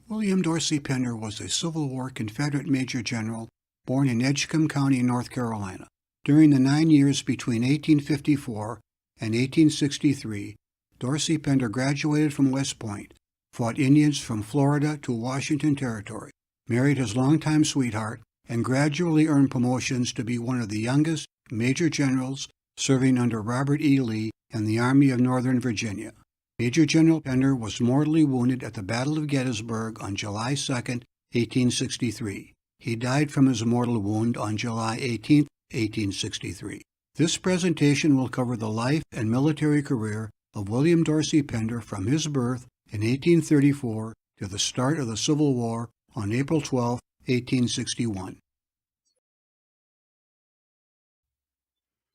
William Dorsey Pender was a Civil War Confederate Major General born in Edgecombe County, North Carolina. During the 9 years between 1854 and 1863, Dorsey Pender graduated from West Point, fought Indians from Florida to Washington Territory, married his longtime sweetheart, and gradually earned promotions to be one of the youngest Major Generals serving under Robert E. Lee and the Army of Northern Virginia. Major General Pender was mortally wounded at the Battle of Gettysburg on July 2, 1863. He died from his mortal wound on July 18, 1863. This presentation will cover the life and military career of William Dorsey Pender from his birth in 1834 to the start of the Civil War on April 12, 1861.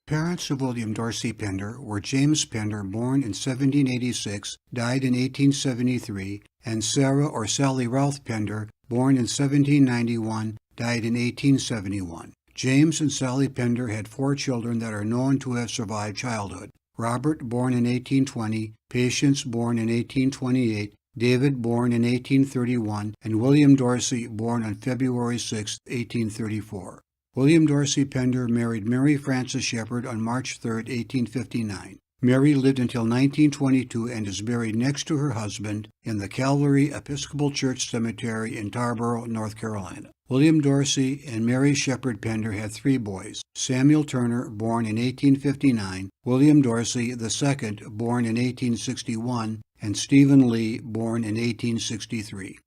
Parents of William Dorsey Pender were James Pender, born in 1786, died in 1873, and Sarah or Sally Ralph Pender, born in 1791, died in 1871. James and Sally Pender had 4 children that are known to have survived childhood: Robert, born in 1820, Patience, born in 1828, David, born in 1831, and William Dorsey, born on February 6, 1834. William Dorsey Pender married Mary Frances Shepherd on March 3, 1859. Mary lived until 1922 and is buried next to her husband in the Calvary Episcopal Church Cemetery in Tarboro, North Carolina. William Dorsey and Mary Shepherd Pender had 3 boys: Samuel Turner, born in 1859, William Dorsey II, born in 1861, and Stephen Lee, born in 1863.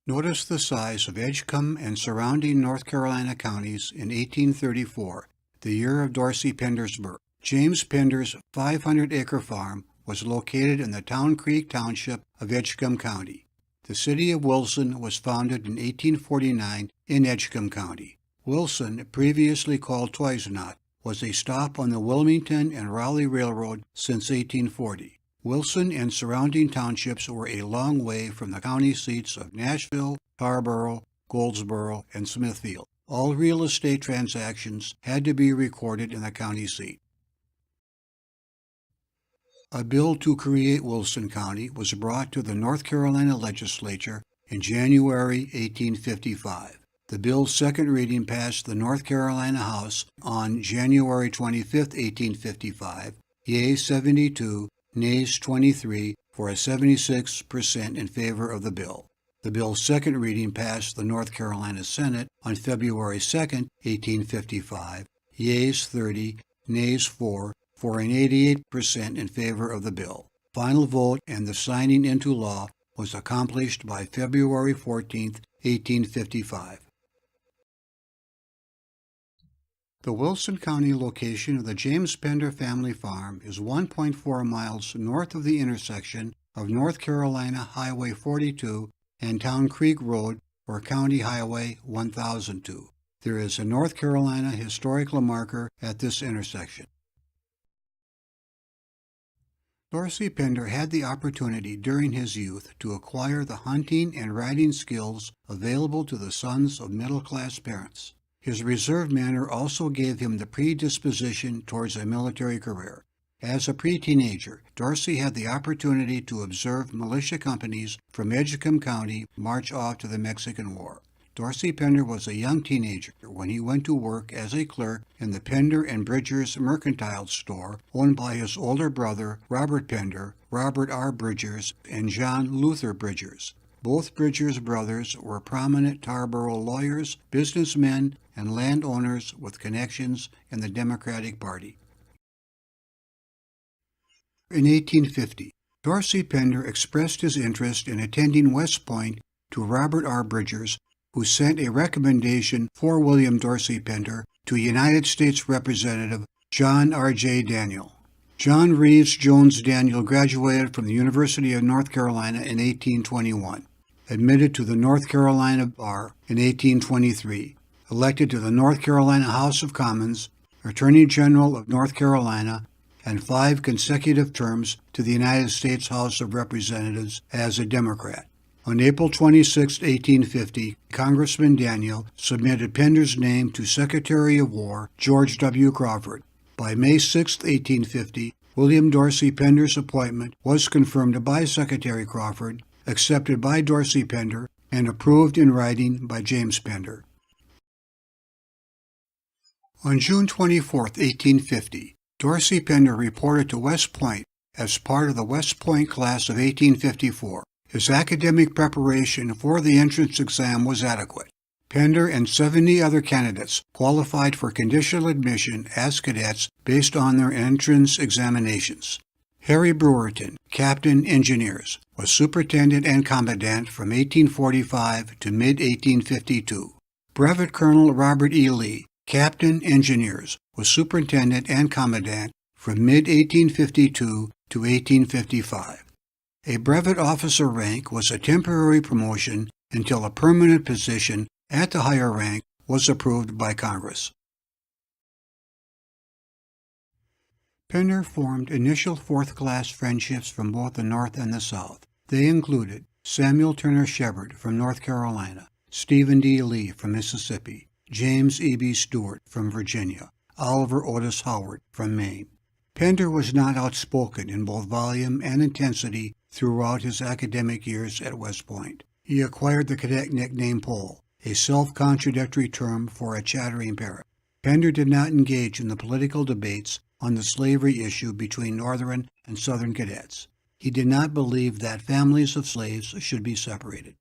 Notice the size of Edgecombe and surrounding North Carolina counties in 1834, the year of Dorsey Pender's birth. James Pender's 500-acre farm was located in the Town Creek Township of Edgecombe County. The city of Wilson was founded in 1849 in Edgecombe County. Wilson, previously called Toysnot, was a stop on the Wilmington and Raleigh Railroad since 1840. Wilson and surrounding townships were a long way from the county seats of Nashville, Tarboro, Goldsboro, and Smithfield. All real estate transactions had to be recorded in the county seat. A bill to create Wilson County was brought to the North Carolina legislature in January 1855. The bill's second reading passed the North Carolina House on January 25, 1855, yeas 72, nays 23, for a 76% in favor of the bill. The bill's second reading passed the North Carolina Senate on February 2, 1855, yeas 30, nays 4, for an 88% in favor of the bill. Final vote and the signing into law was accomplished by February 14, 1855. The Wilson County location of the James Pender family farm is 1.4 miles north of the intersection of North Carolina Highway 42 and Town Creek Road, or County Highway 1002. There is a North Carolina historical marker at this intersection. Dorsey Pender had the opportunity during his youth to acquire the hunting and riding skills available to the sons of middle-class parents. His reserved manner also gave him the predisposition towards a military career. As a pre-teenager, Dorsey had the opportunity to observe militia companies from Edgecombe County march off to the Mexican War. Dorsey Pender was a young teenager when he went to work as a clerk in the Pender and Bridgers mercantile store owned by his older brother, Robert Pender, Robert R. Bridgers, and John Luther Bridgers. Both Bridgers brothers were prominent Tarboro lawyers, businessmen, and landowners with connections in the Democratic Party. In 1850, Dorsey Pender expressed his interest in attending West Point to Robert R. Bridgers, who sent a recommendation for William Dorsey Pender to United States Representative John R.J. Daniel. John Reeves Jones Daniel graduated from the University of North Carolina in 1821, admitted to the North Carolina Bar in 1823, elected to the North Carolina House of Commons, Attorney General of North Carolina, and 5 consecutive terms to the United States House of Representatives as a Democrat. On April 26, 1850, Congressman Daniel submitted Pender's name to Secretary of War George W. Crawford. By May 6, 1850, William Dorsey Pender's appointment was confirmed by Secretary Crawford, accepted by Dorsey Pender, and approved in writing by James Pender. On June 24, 1850, Dorsey Pender reported to West Point as part of the West Point class of 1854. His academic preparation for the entrance exam was adequate. Pender and 70 other candidates qualified for conditional admission as cadets based on their entrance examinations. Harry Brewerton, Captain Engineers, was superintendent and commandant from 1845 to mid-1852. Brevet Colonel Robert E. Lee, Captain Engineers, was superintendent and commandant from mid-1852 to 1855. A brevet officer rank was a temporary promotion until a permanent position at the higher rank was approved by Congress. Pender formed initial fourth-class friendships from both the North and the South. They included Samuel Turner Shepard from North Carolina, Stephen D. Lee from Mississippi, James E. B. Stewart from Virginia, Oliver Otis Howard from Maine. Pender was not outspoken in both volume and intensity throughout his academic years at West Point. He acquired the cadet nickname Pole, a self-contradictory term for a chattering parrot. Pender did not engage in the political debates on the slavery issue between Northern and Southern cadets. He did not believe that families of slaves should be separated.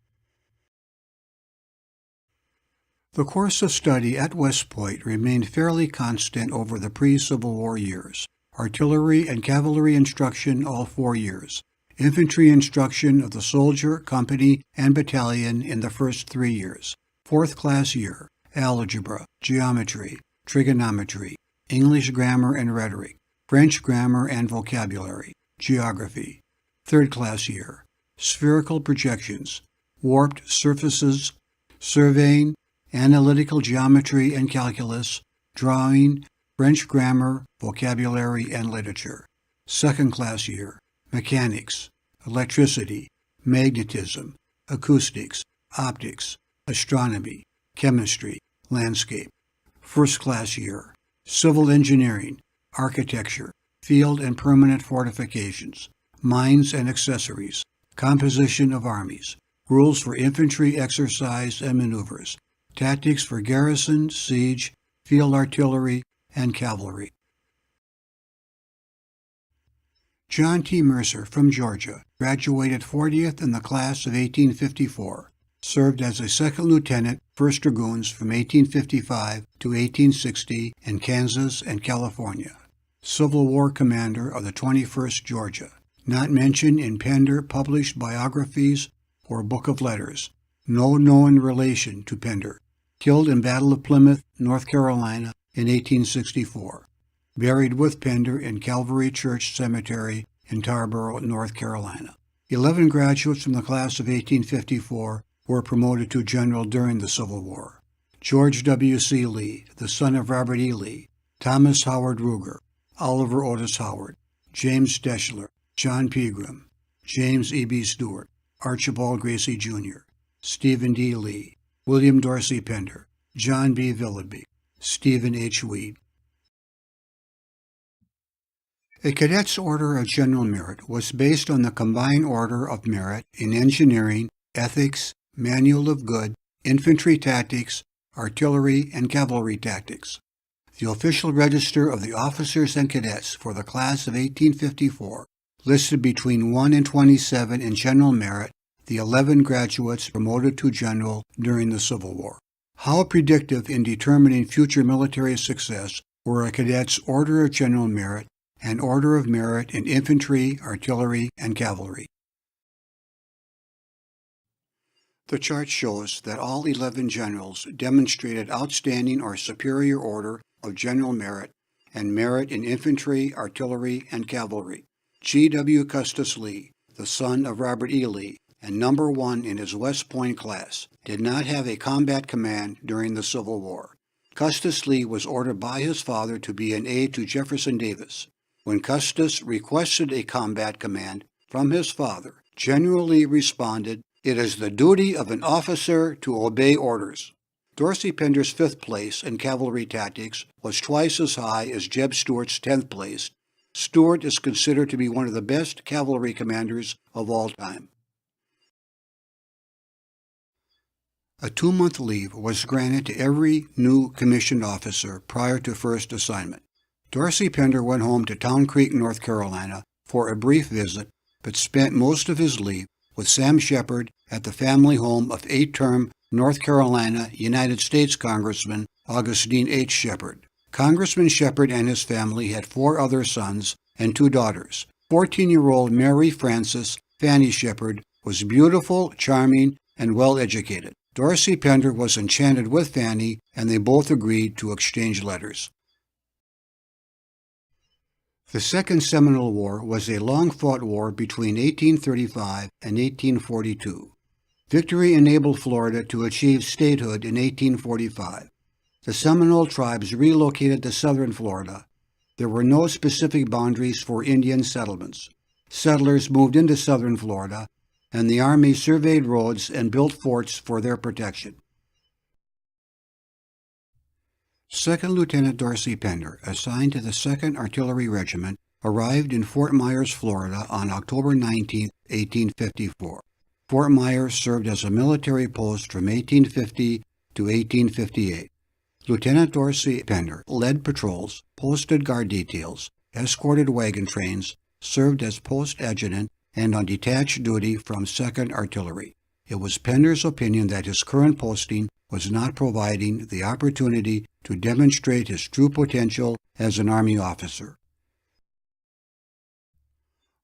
The course of study at West Point remained fairly constant over the pre-Civil War years. Artillery and cavalry instruction all 4 years. Infantry instruction of the soldier, company, and battalion in the first 3 years. Fourth-class year, algebra, geometry, trigonometry, English grammar and rhetoric, French grammar and vocabulary, geography. Third-class year, spherical projections, warped surfaces, surveying, analytical geometry and calculus, drawing, French grammar, vocabulary, and literature. Second-class year, mechanics, electricity, magnetism, acoustics, optics, astronomy, chemistry, landscape. First-class year, civil engineering, architecture, field and permanent fortifications, mines and accessories, composition of armies, rules for infantry exercise and maneuvers, tactics for garrison, siege, field artillery, and cavalry. John T. Mercer from Georgia graduated 40th in the class of 1854, served as a second lieutenant, 1st Dragoons from 1855 to 1860 in Kansas and California. Civil War commander of the 21st Georgia, not mentioned in Pender published biographies or Book of Letters. No known relation to Pender. Killed in Battle of Plymouth, North Carolina in 1864. Buried with Pender in Calvary Church Cemetery in Tarboro, North Carolina. 11 graduates from the class of 1854 were promoted to general during the Civil War. George W. C. Lee, the son of Robert E. Lee, Thomas Howard Ruger, Oliver Otis Howard, James Deschler, John Pegram, James E. B. Stewart, Archibald Gracie Jr., Stephen D. Lee, William Dorsey Pender, John B. Willoughby, Stephen H. Weed. A cadet's Order of General Merit was based on the Combined Order of Merit in Engineering, Ethics, Manual of Good, Infantry Tactics, Artillery, and Cavalry Tactics. The official register of the officers and cadets for the class of 1854 listed between 1 and 27 in general merit the 11 graduates promoted to general during the Civil War. How predictive in determining future military success were a cadet's Order of General Merit and Order of Merit in Infantry, Artillery, and Cavalry. The chart shows that all 11 generals demonstrated outstanding or superior Order of General Merit and merit in Infantry, Artillery, and Cavalry. G. W. Custis Lee, the son of Robert E. Lee, and number 1 in his West Point class, did not have a combat command during the Civil War. Custis Lee was ordered by his father to be an aide to Jefferson Davis. When Custis requested a combat command from his father, General Lee responded, "It is the duty of an officer to obey orders." Dorsey Pender's 5th place in cavalry tactics was twice as high as Jeb Stuart's 10th place, Stuart is considered to be one of the best cavalry commanders of all time. A 2-month leave was granted to every new commissioned officer prior to first assignment. Dorsey Pender went home to Town Creek, North Carolina for a brief visit, but spent most of his leave with Sam Shepard at the family home of 8-term North Carolina United States Congressman Augustine H. Shepard. Congressman Shepard and his family had 4 other sons and 2 daughters. 14-year-old Mary Frances Fanny Shepard was beautiful, charming, and well-educated. Dorsey Pender was enchanted with Fanny, and they both agreed to exchange letters. The Second Seminole War was a long-fought war between 1835 and 1842. Victory enabled Florida to achieve statehood in 1845. The Seminole tribes relocated to southern Florida. There were no specific boundaries for Indian settlements. Settlers moved into southern Florida, and the Army surveyed roads and built forts for their protection. Second Lieutenant Dorsey Pender, assigned to the 2nd Artillery Regiment, arrived in Fort Myers, Florida on October 19, 1854. Fort Myers served as a military post from 1850 to 1858. Lieutenant Dorsey Pender led patrols, posted guard details, escorted wagon trains, served as post adjutant, and on detached duty from 2nd Artillery. It was Pender's opinion that his current posting was not providing the opportunity to demonstrate his true potential as an Army officer.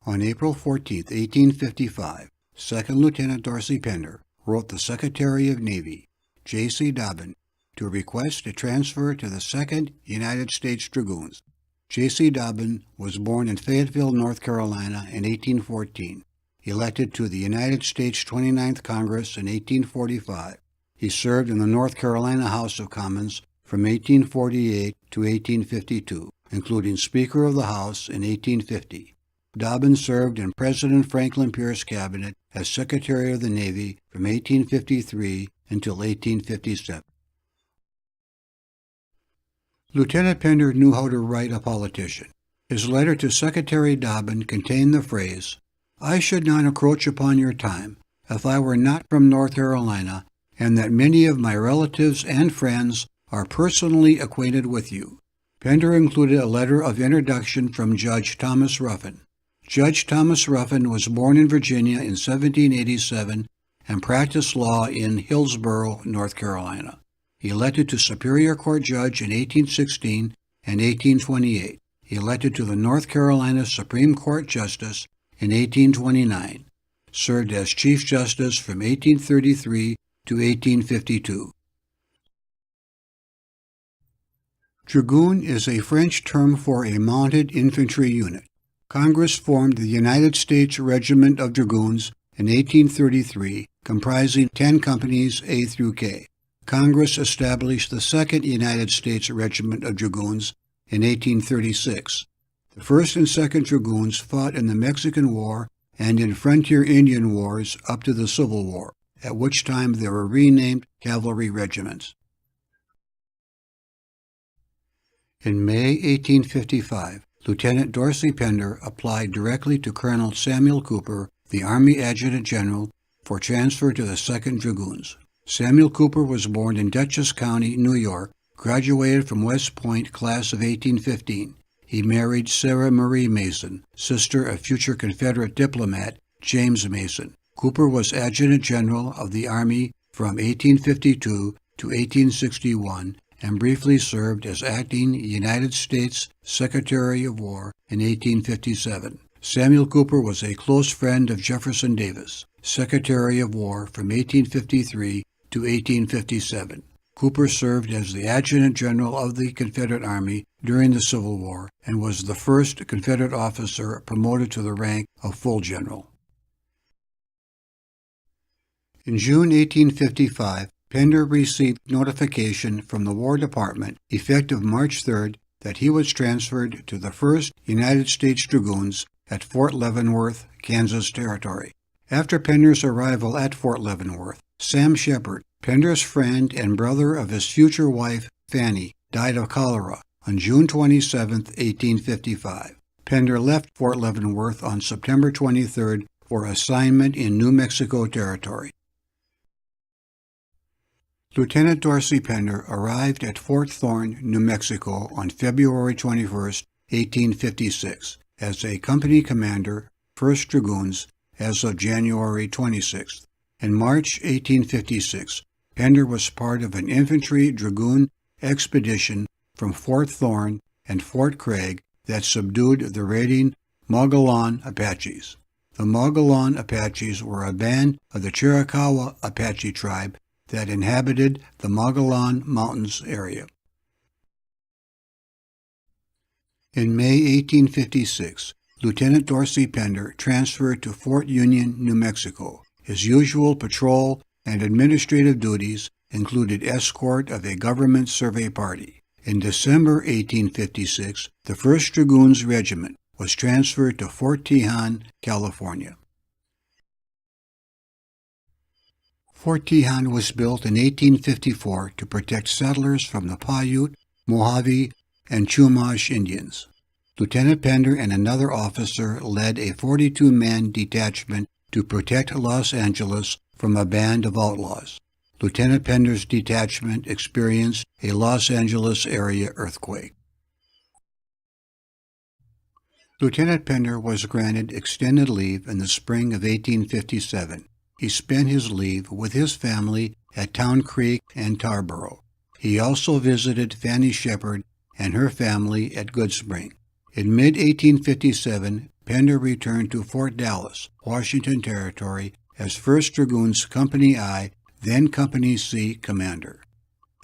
On April 14, 1855, 2nd Lieutenant Dorsey Pender wrote the Secretary of Navy, J.C. Dobbin, to request a transfer to the 2nd United States Dragoons. J.C. Dobbin was born in Fayetteville, North Carolina in 1814. Elected to the United States 29th Congress in 1845. He served in the North Carolina House of Commons from 1848 to 1852, including Speaker of the House in 1850. Dobbin served in President Franklin Pierce's cabinet as Secretary of the Navy from 1853 until 1857. Lieutenant Pender knew how to write a politician. His letter to Secretary Dobbin contained the phrase, "I should not encroach upon your time if I were not from North Carolina, and that many of my relatives and friends are personally acquainted with you." Pender included a letter of introduction from Judge Thomas Ruffin. Judge Thomas Ruffin was born in Virginia in 1787 and practiced law in Hillsborough, North Carolina. Elected to Superior Court Judge in 1816 and 1828. Elected to the North Carolina Supreme Court Justice in 1829. Served as Chief Justice from 1833 to 1852. Dragoon is a French term for a mounted infantry unit. Congress formed the United States Regiment of Dragoons in 1833, comprising 10 companies A through K. Congress established the 2nd United States Regiment of Dragoons in 1836. The 1st and 2nd Dragoons fought in the Mexican War and in frontier Indian wars up to the Civil War, at which time they were renamed cavalry regiments. In May 1855, Lieutenant Dorsey Pender applied directly to Colonel Samuel Cooper, the Army Adjutant General, for transfer to the 2nd Dragoons. Samuel Cooper was born in Dutchess County, New York, graduated from West Point class of 1815. He married Sarah Marie Mason, sister of future Confederate diplomat James Mason. Cooper was Adjutant General of the Army from 1852 to 1861 and briefly served as acting United States Secretary of War in 1857. Samuel Cooper was a close friend of Jefferson Davis, Secretary of War from 1853 to 1857. Cooper served as the Adjutant General of the Confederate Army during the Civil War and was the first Confederate officer promoted to the rank of full general. In June 1855, Pender received notification from the War Department, effective March 3rd, that he was transferred to the 1st United States Dragoons at Fort Leavenworth, Kansas Territory. After Pender's arrival at Fort Leavenworth, Sam Shepard, Pender's friend and brother of his future wife, Fanny, died of cholera on June 27, 1855. Pender left Fort Leavenworth on September 23 for assignment in New Mexico Territory. Lieutenant Dorsey Pender arrived at Fort Thorne, New Mexico on February 21, 1856, as a company commander, 1st Dragoons, as of January 26. In March 1856, Pender was part of an infantry dragoon expedition from Fort Thorne and Fort Craig that subdued the raiding Mogollon Apaches. The Mogollon Apaches were a band of the Chiricahua Apache tribe that inhabited the Mogollon Mountains area. In May 1856, Lieutenant Dorsey Pender transferred to Fort Union, New Mexico. His usual patrol and administrative duties included escort of a government survey party. In December 1856, the 1st Dragoons Regiment was transferred to Fort Tejon, California. Fort Tejon was built in 1854 to protect settlers from the Paiute, Mojave, and Chumash Indians. Lieutenant Pender and another officer led a 42-man detachment to protect Los Angeles from a band of outlaws. Lieutenant Pender's detachment experienced a Los Angeles area earthquake. Lieutenant Pender was granted extended leave in the spring of 1857. He spent his leave with his family at Town Creek and Tarboro. He also visited Fanny Shepherd and her family at Goodspring. In mid-1857, Pender returned to Fort Dallas, Washington Territory, as 1st Dragoons Company I, then Company C, commander.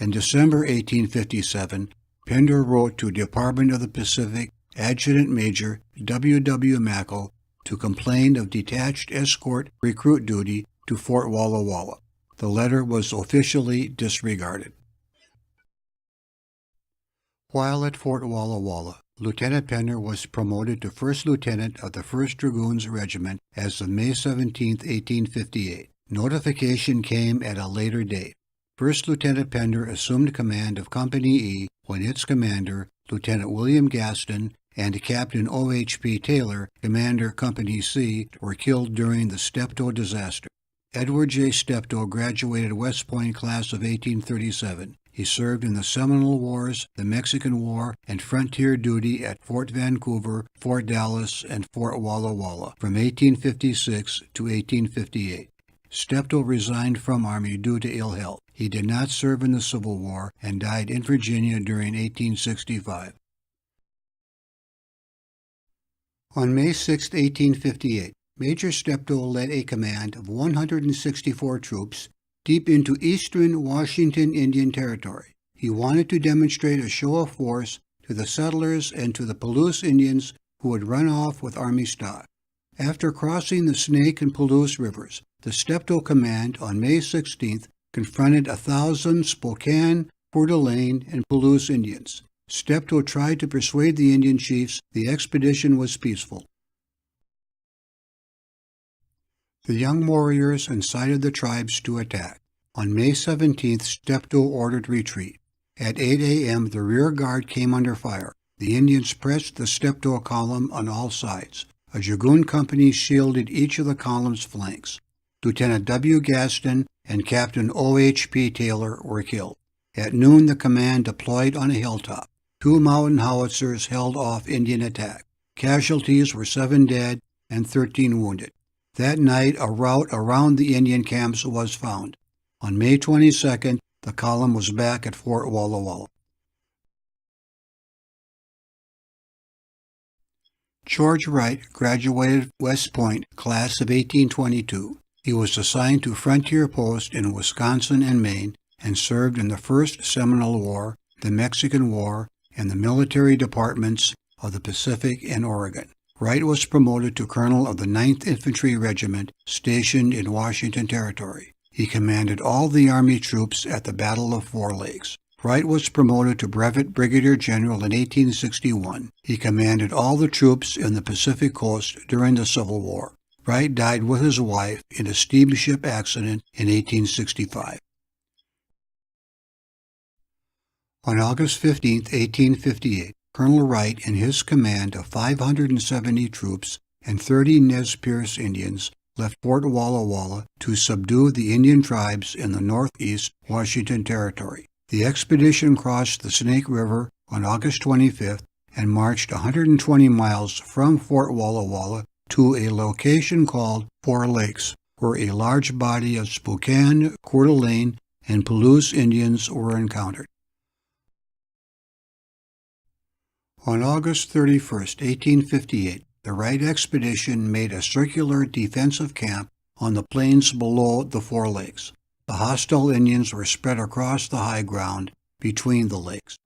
In December 1857, Pender wrote to Department of the Pacific Adjutant Major W. W. Mackle to complain of detached escort recruit duty to Fort Walla Walla. The letter was officially disregarded. While at Fort Walla Walla, Lieutenant Pender was promoted to First Lieutenant of the 1st Dragoons Regiment as of May 17, 1858. Notification came at a later date. First Lieutenant Pender assumed command of Company E when its commander, Lieutenant William Gaston, and Captain O.H.P. Taylor, Commander Company C, were killed during the Steptoe disaster. Edward J. Steptoe graduated West Point class of 1837. He served in the Seminole Wars, the Mexican War, and frontier duty at Fort Vancouver, Fort Dallas, and Fort Walla Walla from 1856 to 1858. Steptoe resigned from Army due to ill health. He did not serve in the Civil War and died in Virginia during 1865. On May 6, 1858, Major Steptoe led a command of 164 troops deep into eastern Washington Indian Territory. He wanted to demonstrate a show of force to the settlers and to the Palouse Indians who would run off with Army stock. After crossing the Snake and Palouse rivers, the Steptoe Command on May 16th confronted 1,000 Spokane, Coeur d'Alene, and Palouse Indians. Steptoe tried to persuade the Indian chiefs the expedition was peaceful. The young warriors incited the tribes to attack. On May 17th, Steptoe ordered retreat. At 8 a.m., the rear guard came under fire. The Indians pressed the Steptoe column on all sides. A dragoon company shielded each of the column's flanks. Lieutenant W. Gaston and Captain O.H.P. Taylor were killed. At noon, the command deployed on a hilltop. 2 mountain howitzers held off Indian attack. Casualties were 7 dead and 13 wounded. That night, a route around the Indian camps was found. On May 22nd, the column was back at Fort Walla Walla. George Wright graduated West Point, class of 1822. He was assigned to frontier posts in Wisconsin and Maine and served in the First Seminole War, the Mexican War, and the military departments of the Pacific and Oregon. Wright was promoted to colonel of the 9th Infantry Regiment stationed in Washington Territory. He commanded all the Army troops at the Battle of 4 Lakes. Wright was promoted to Brevet Brigadier General in 1861. He commanded all the troops in the Pacific Coast during the Civil War. Wright died with his wife in a steamship accident in 1865. On August 15, 1858, Colonel Wright and his command of 570 troops and 30 Nez Perce Indians left Fort Walla Walla to subdue the Indian tribes in the northeast Washington Territory. The expedition crossed the Snake River on August 25th and marched 120 miles from Fort Walla Walla to a location called Four Lakes, where a large body of Spokane, Coeur d'Alene, and Palouse Indians were encountered. On August 31, 1858, the Wright expedition made a circular defensive camp on the plains below the Four Lakes. The hostile Indians were spread across the high ground between the lakes.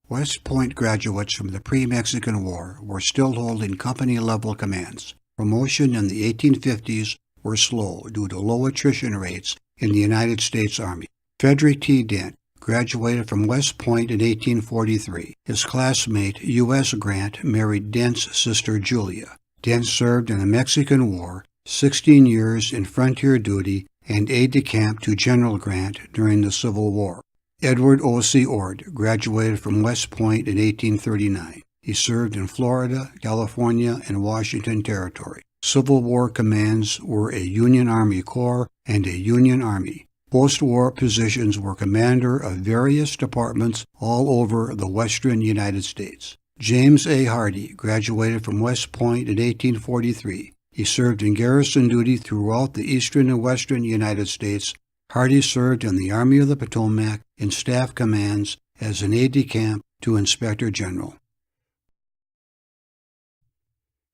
West Point graduates from the pre-Mexican War were still holding company-level commands. Promotion in the 1850s were slow due to low attrition rates in the United States Army. Frederick T. Dent graduated from West Point in 1843. His classmate, U.S. Grant, married Dent's sister Julia. Dent served in the Mexican War, 16 years in frontier duty, and aide-de-camp to General Grant during the Civil War. Edward O. C. Ord graduated from West Point in 1839. He served in Florida, California, and Washington Territory. Civil War commands were a Union Army Corps and a Union Army. Post-war positions were commander of various departments all over the western United States. James A. Hardy graduated from West Point in 1843. He served in garrison duty throughout the eastern and western United States. Hardy served in the Army of the Potomac in staff commands as an aide-de-camp to Inspector General.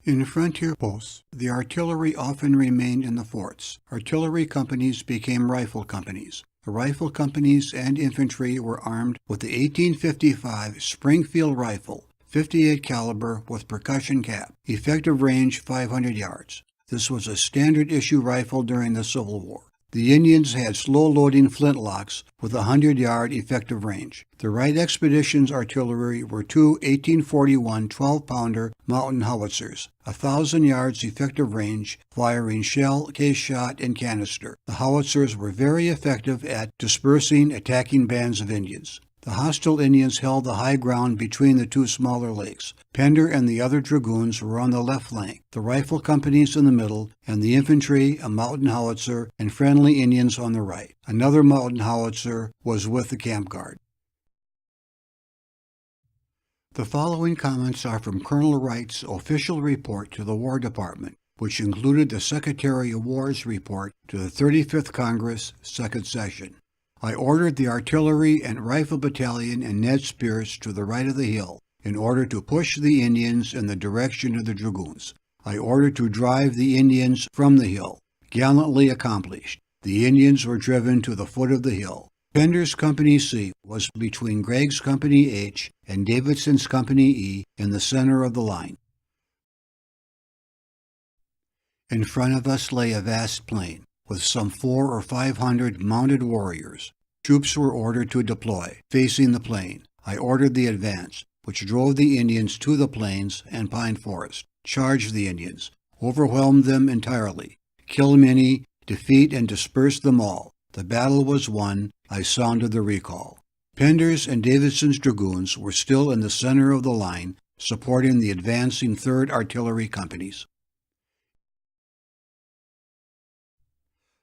In frontier posts, the artillery often remained in the forts. Artillery companies became rifle companies. The rifle companies and infantry were armed with the 1855 Springfield rifle, 58 caliber with percussion cap, effective range 500 yards. This was a standard issue rifle during the Civil War. The Indians had slow-loading flintlocks with a 100-yard effective range. The Wright expedition's artillery were two 1841 12-pounder mountain howitzers, 1,000 yards effective range, firing shell, case shot, and canister. The howitzers were very effective at dispersing attacking bands of Indians. The hostile Indians held the high ground between the two smaller lakes. Pender and the other dragoons were on the left flank, the rifle companies in the middle, and the infantry, a mountain howitzer, and friendly Indians on the right. Another mountain howitzer was with the camp guard. The following comments are from Colonel Wright's official report to the War Department, which included the Secretary of War's report to the 35th Congress, Second Session. I ordered the artillery and rifle battalion in Nez Perce to the right of the hill in order to push the Indians in the direction of the dragoons. I ordered to drive the Indians from the hill. Gallantly accomplished. The Indians were driven to the foot of the hill. Pender's Company C was between Gregg's Company H and Davidson's Company E in the center of the line. In front of us lay a vast plain, with some 400 or 500 mounted warriors. Troops were ordered to deploy, facing the plain. I ordered the advance, which drove the Indians to the plains and pine forest, charged the Indians, overwhelmed them entirely, killed many, defeat and disperse them all. The battle was won. I sounded the recall. Pender's and Davidson's dragoons were still in the center of the line, supporting the advancing 3rd Artillery Companies.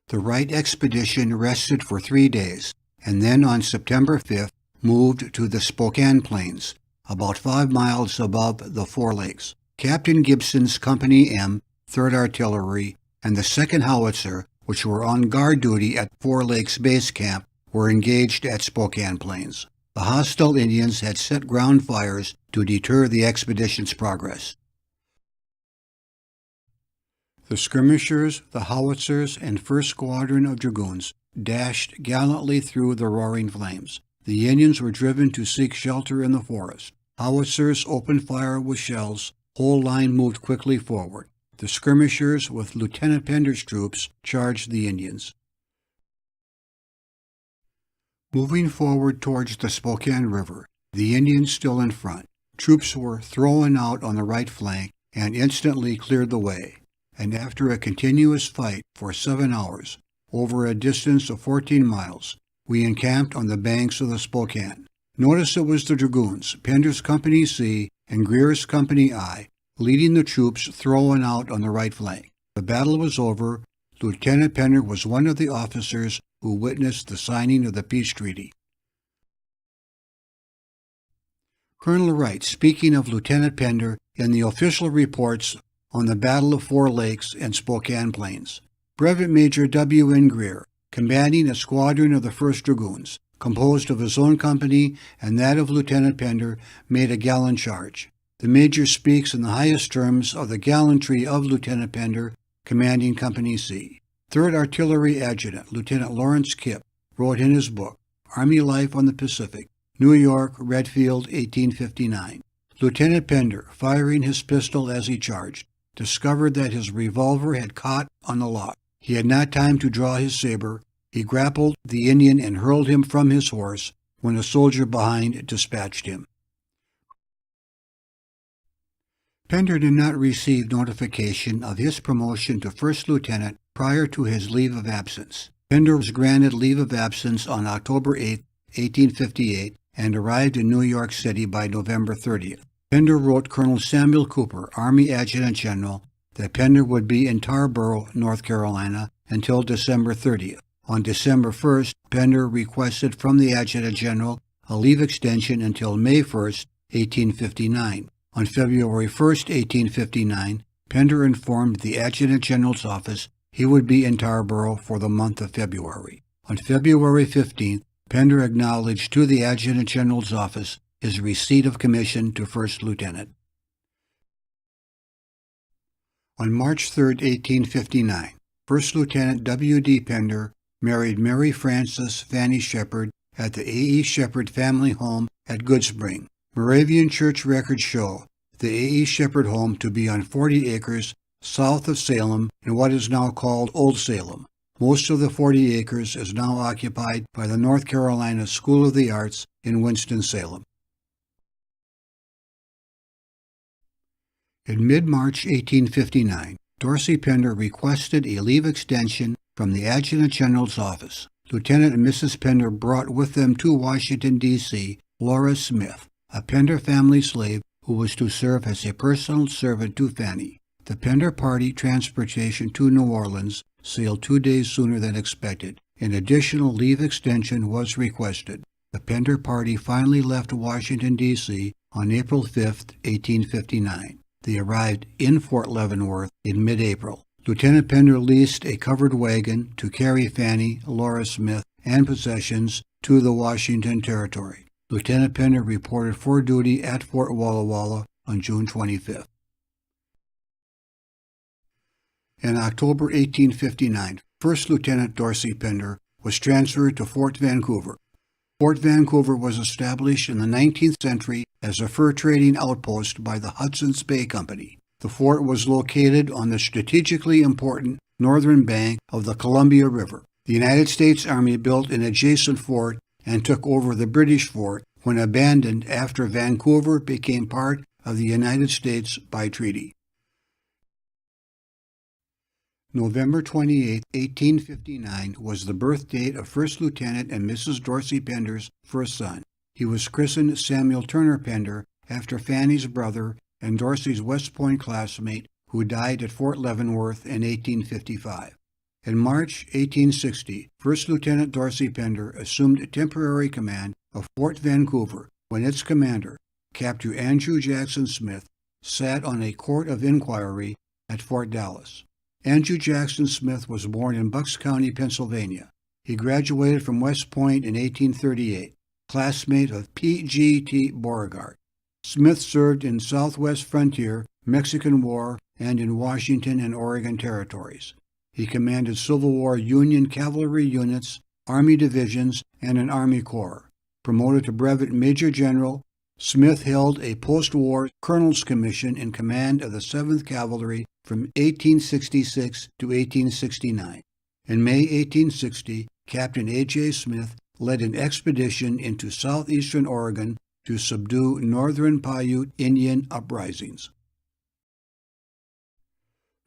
The Wright expedition rested for 3 days, and then on September 5th moved to the Spokane Plains, about 5 miles above the Four Lakes. Captain Gibson's Company M, 3rd Artillery, and the 2nd Howitzer, which were on guard duty at Four Lakes Base Camp, were engaged at Spokane Plains. The hostile Indians had set ground fires to deter the expedition's progress. The skirmishers, the howitzers, and 1st Squadron of Dragoons dashed gallantly through the roaring flames. The Indians were driven to seek shelter in the forest. Howitzers opened fire with shells. Whole line moved quickly forward. The skirmishers, with Lieutenant Pender's troops, charged the Indians. Moving forward towards the Spokane River, the Indians still in front. Troops were thrown out on the right flank and instantly cleared the way. And after a continuous fight for 7 hours, over a distance of 14 miles, we encamped on the banks of the Spokane. Notice it was the Dragoons, Pender's Company C and Greer's Company I, leading the troops thrown out on the right flank. The battle was over. Lieutenant Pender was one of the officers who witnessed the signing of the peace treaty. Colonel Wright, speaking of Lieutenant Pender in the official reports on the Battle of Four Lakes and Spokane Plains. Brevet Major W. N. Greer, commanding a squadron of the 1st Dragoons, composed of his own company and that of Lieutenant Pender, made a gallant charge. The Major speaks in the highest terms of the gallantry of Lieutenant Pender, commanding Company C. 3rd Artillery Adjutant Lieutenant Lawrence Kipp wrote in his book, Army Life on the Pacific, New York, Redfield, 1859. Lieutenant Pender, firing his pistol as he charged, discovered that his revolver had caught on the lock. He had not time to draw his saber. He grappled the Indian and hurled him from his horse when a soldier behind dispatched him. Pender did not receive notification of his promotion to first lieutenant prior to his leave of absence. Pender was granted leave of absence on October 8, 1858, and arrived in New York City by November 30th. Pender wrote Colonel Samuel Cooper, Army Adjutant General, that Pender would be in Tarboro, North Carolina, until December 30th. On December 1st, Pender requested from the Adjutant General a leave extension until May 1st, 1859. On February 1st, 1859, Pender informed the Adjutant General's office he would be in Tarboro for the month of February. On February 15th, Pender acknowledged to the Adjutant General's office his receipt of commission to First Lieutenant. On March 3, 1859, First Lieutenant W. D. Pender married Mary Frances Fanny Shepard at the A. E. Shepard family home at Goodspring. Moravian church records show the A. E. Shepard home to be on 40 acres south of Salem in what is now called Old Salem. Most of the 40 acres is now occupied by the North Carolina School of the Arts in Winston-Salem. In mid-March 1859, Dorsey Pender requested a leave extension from the Adjutant General's office. Lieutenant and Mrs. Pender brought with them to Washington, D.C., Laura Smith, a Pender family slave who was to serve as a personal servant to Fanny. The Pender party transportation to New Orleans sailed 2 days sooner than expected. An additional leave extension was requested. The Pender party finally left Washington, D.C. on April 5, 1859. They arrived in Fort Leavenworth in mid-April. Lieutenant Pender leased a covered wagon to carry Fanny, Laura Smith, and possessions to the Washington Territory. Lieutenant Pender reported for duty at Fort Walla Walla on June 25th. In October 1859, First Lieutenant Dorsey Pender was transferred to Fort Vancouver. Fort Vancouver was established in the 19th century as a fur trading outpost by the Hudson's Bay Company. The fort was located on the strategically important northern bank of the Columbia River. The United States Army built an adjacent fort and took over the British fort when abandoned after Vancouver became part of the United States by treaty. November 28, 1859 was the birth date of First Lieutenant and Mrs. Dorsey Pender's first son. He was christened Samuel Turner Pender after Fanny's brother and Dorsey's West Point classmate who died at Fort Leavenworth in 1855. In March 1860, First Lieutenant Dorsey Pender assumed temporary command of Fort Vancouver when its commander, Captain Andrew Jackson Smith, sat on a court of inquiry at Fort Dallas. Andrew Jackson Smith was born in Bucks County, Pennsylvania. He graduated from West Point in 1838, classmate of P.G.T. Beauregard. Smith served in Southwest Frontier, Mexican War, and in Washington and Oregon territories. He commanded Civil War Union cavalry units, Army divisions, and an Army Corps. Promoted to Brevet Major General, Smith held a post-war colonel's commission in command of the 7th Cavalry from 1866 to 1869. In May 1860, Captain A.J. Smith led an expedition into southeastern Oregon to subdue northern Paiute Indian uprisings.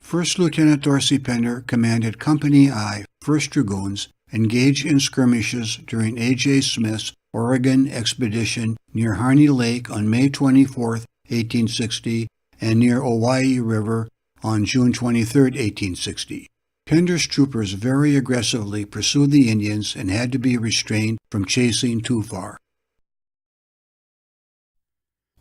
First Lieutenant Dorsey Pender commanded Company I, 1st Dragoons, engaged in skirmishes during A.J. Smith's Oregon expedition near Harney Lake on May 24, 1860, and near Owyhee River on June 23, 1860. Pender's troopers very aggressively pursued the Indians and had to be restrained from chasing too far.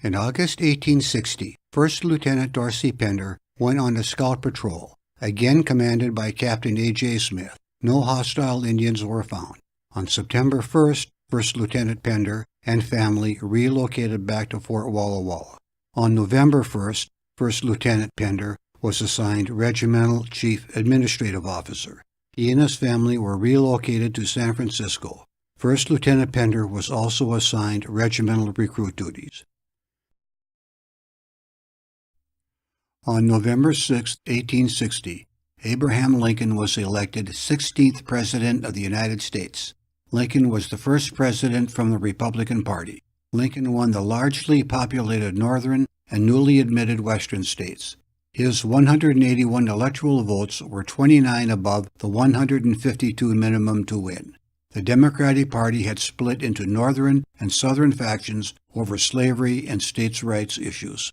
In August 1860, First Lieutenant Dorsey Pender went on a scout patrol, again commanded by Captain A.J. Smith. No hostile Indians were found. On September 1st, First Lieutenant Pender and family relocated back to Fort Walla Walla. On November 1st, First Lieutenant Pender was assigned Regimental Chief Administrative Officer. He and his family were relocated to San Francisco. First Lieutenant Pender was also assigned regimental recruit duties. On November 6, 1860, Abraham Lincoln was elected 16th President of the United States. Lincoln was the first president from the Republican Party. Lincoln won the largely populated northern and newly admitted western states. His 181 electoral votes were 29 above the 152 minimum to win. The Democratic Party had split into northern and southern factions over slavery and states' rights issues.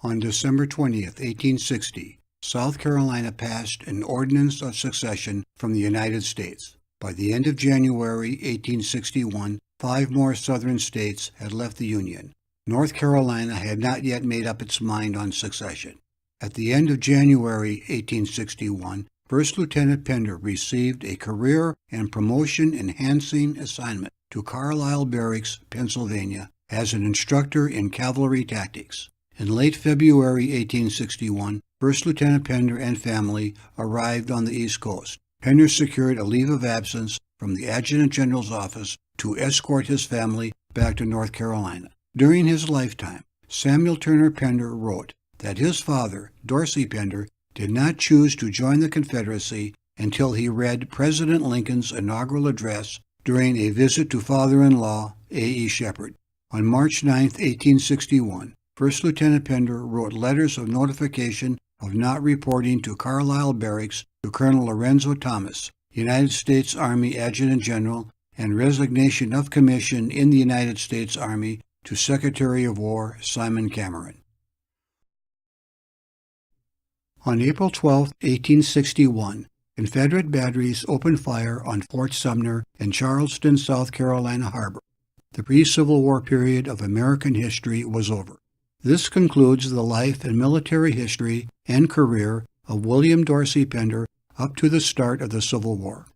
On December 20, 1860, South Carolina passed an Ordinance of Succession from the United States. By the end of January 1861, 5 more southern states had left the Union. North Carolina had not yet made up its mind on succession. At the end of January 1861, First Lieutenant Pender received a career and promotion-enhancing assignment to Carlisle Barracks, Pennsylvania, as an instructor in cavalry tactics. In late February 1861, First Lieutenant Pender and family arrived on the East Coast. Pender secured a leave of absence from the Adjutant General's office to escort his family back to North Carolina. During his lifetime, Samuel Turner Pender wrote that his father, Dorsey Pender, did not choose to join the Confederacy until he read President Lincoln's inaugural address during a visit to father-in-law A.E. Shepard. On March 9, 1861, First Lieutenant Pender wrote letters of notification of not reporting to Carlisle Barracks to Colonel Lorenzo Thomas, United States Army Adjutant General, and resignation of commission in the United States Army to Secretary of War Simon Cameron. On April 12, 1861, Confederate batteries opened fire on Fort Sumner in Charleston, South Carolina Harbor. The pre-Civil War period of American history was over. This concludes the life and military history and career of William Dorsey Pender up to the start of the Civil War.